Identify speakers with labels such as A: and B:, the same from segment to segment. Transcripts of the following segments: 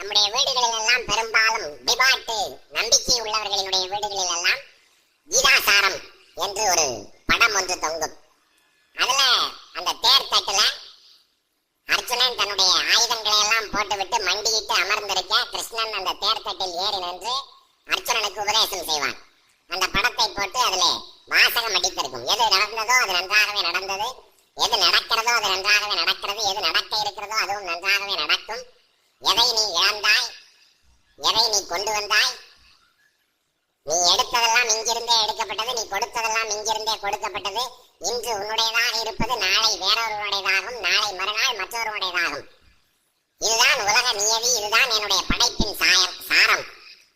A: நம்முடைய வீடுகளில் எல்லாம் பெரும்பாலும் டிபாட்டு நம்பிக்கை உள்ளவர்களினுடைய வீடுகளில் எல்லாம் கீதாசாரம் என்று ஒரு படம் ஒன்று தொங்கும். அதுல அந்த தேர் தட்டுல அர்ஜுனன் தன்னுடைய ஆயுதங்களை எல்லாம் போட்டுவிட்டு மண்டியிட்டு அமர்ந்திருக்க கிருஷ்ணன் அந்த தேர் தட்டில் ஏறி நின்று அர்ஜுனனுக்கு உபதேசம் செய்வான். அந்த படத்தை போட்டு அதுல வாசகம் அடித்திருக்கும். எது நடந்ததோ அது நன்றாகவே நடந்தது, எது நடக்கிறதோ அது நன்றாகவே நடக்கிறது, எது நடக்க இருக்கிறதோ அதுவும் நன்றாகவே நடக்கும், எதை நீ இழந்தாய், எதை நீ கொண்டு வந்தாய், நீ எடுத்ததெல்லாம் இங்கிருந்தே எடுக்கப்பட்டது, நீ கொடுத்ததெல்லாம் இங்கிருந்தே கொடுக்கப்பட்டது, இன்று உன்னுடையதாக இருப்பது நாளை வேறொருவனுடையதாகும், நாளை மறுநாள் மற்றொருவனுடையதாகும். இதுதான் உலக நியதி, இதுதான் என்னுடைய படைப்பின் சாரம்.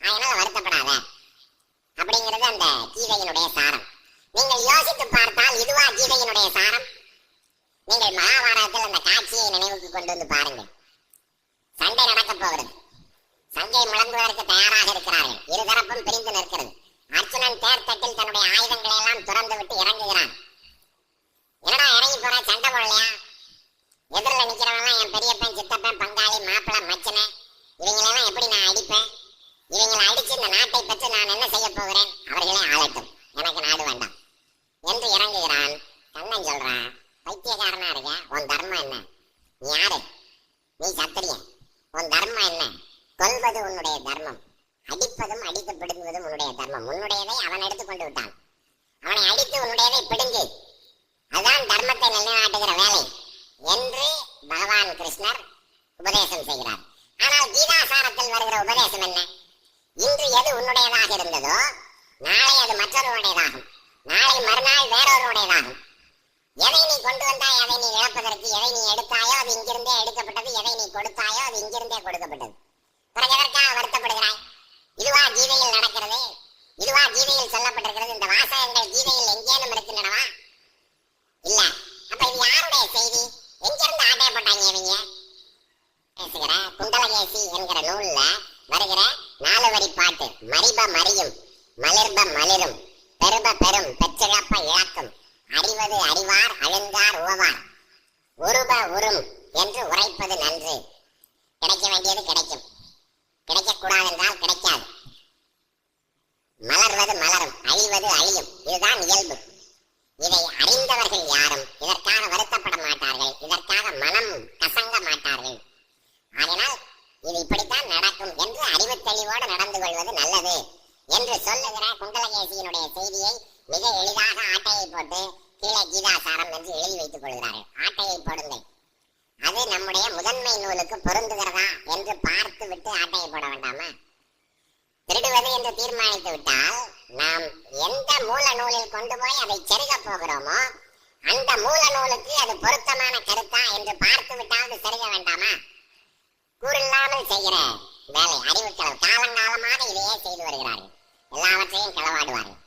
A: அதனால வருத்தப்படாத அப்படிங்கிறது அந்த கீதையினுடைய சாரம். நீங்கள் யோசித்து பார்த்தால் இதுவா கீதையினுடைய சாரம்? நீங்கள் மகாபாரதத்தில் அந்த காட்சியை நினைவுக்கு கொண்டு வந்து பாருங்கள். சண்டை நடக்க போகிறது, சங்கை முழங்குவதற்கு தயாராக இருக்கிறார்கள், இருதரப்பும் பிரிந்து நிற்கிறது. அர்ஜுனன் தேர் தட்டில் தன்னுடைய ஆயுதங்களை எல்லாம் துறந்து விட்டு இறங்குகிறான். என்னடா இறங்கி போற, சண்டை போடலையா? எதிரில் நிக்கிறவங்களாம் என் பெரியப்பன், சித்தப்பன், பங்காளி, மாப்பிள்ள, மச்சனை, இவங்களெல்லாம் எப்படி நான் அடிப்பேன்? இவங்களை அடிச்சு இந்த நாட்டை பற்றி நான் என்ன செய்ய போகிறேன்? அவர்களே ஆளட்டும், எனக்கு நாடு வேண்டாம் என்று இறங்குகிறான். கண்ணன் சொல்றான், பைத்தியக்காரனா இருக்க, உன் தர்மம் என்ன? நீ யாரு? நீ சத்திரியன், உன் தர்மம் என்ன? கொல்வது உன்னுடைய தர்மம், அடிப்பதும் அடித்து பிடுங்குவதும் உன்னுடைய தர்மம். உன்னுடையதை அவன் எடுத்துக்கொண்டு விட்டான், அவனை அடித்து உன்னுடையதை பிடுங்கு, அதுதான் தர்மத்தை நிலைநாட்டுகிற வேலை என்று பகவான் கிருஷ்ணர் உபதேசம் செய்கிறார். ஆனால் கீதாசாரத்தில் வருகிற உபதேசம் என்ன? இன்று எது உன்னுடையதாக இருந்ததோ நாளை அது மற்றொருவனுடையதாகும், நாளை மறுநாள் வேறொருவனுடையதாகும். எதை நீ கொண்டு வந்தாய் அதை நீ இழப்பதற்கு, எதை நீ எடுத்தாயோ அது இங்கிருந்தே எடுக்கப்பட்டது, எதை நீ கொடுத்தாயோ அது இங்கிருந்தே கொடுக்கப்பட்டது. பிறகு எதற்காக வருத்தப்படுகிறாய்? இதுவா கீதையில் நடக்கிறது? இதுவா கீதையில் சொல்லப்பட்டிருக்கிறது? இந்த வாசகங்கள் கீதையில் எங்கேனும் இருக்கின்றனவா? இல்ல. அப்ப இது யாருடைய செய்தி? எங்கிருந்து ஆட்டைய போட்டாங்க இவங்க? பேசுகிற குண்டலகேசி என்கிற நூல்ல வருகிற 4 வரி பாட்டு, மரிப மரியும், மலிர்ப மலிரும், பெருப பெரும், பெற்றிழப்ப இழக்கும், அறிவது அறிவார், அழுந்தார் உவவார், உருப உரும் என்று உரைப்பது நன்று. கிடைக்க வேண்டியது கிடைக்கும், கிடைக்கக்கூடாது என்றால் கிடைக்காது. மலர்வது மலரும், அழிவது அழியும், இதுதான் இயல்பு. இதை அறிந்தவர்கள் யாரும் இதற்காக வருத்தப்பட மாட்டார்கள், இதற்காக மனம் கசங்க மாட்டார்கள். அதனால் இது இப்படித்தான் நடக்கும் என்று அறிவு தெளிவோடு நடந்து கொள்வது நல்லது என்று சொல்லுகிற குண்டலகேசியினுடைய செய்தியை மிக எளிதாக ஆட்டையை போட்டு கீழே கீதாசாரம் என்று எழுதி வைத்துக் கொள்கிறார்கள். ஆட்டையை போடுங்கள், அது நம்முடைய முதன்மை நூலுக்கு பொருந்துகிறதா என்று பார்த்து விட்டு ஆட்டையை போட வேண்டாமா? திருடுவது என்று தீர்மானித்து விட்டால் நாம் எந்த மூல நூலில் கொண்டு போய் அதை செருக போகிறோமோ அந்த மூல நூலுக்கு அது பொருத்தமான கருத்தா என்று பார்த்து விட்டாவது செருக வேண்டாமா? கூறில்லாமல் செய்கிற வேலை அறிவுக்களவு. காலங்காலமாக இதையே செய்து வருகிறார்கள், எல்லாவற்றையும் களவாடுவார்கள்.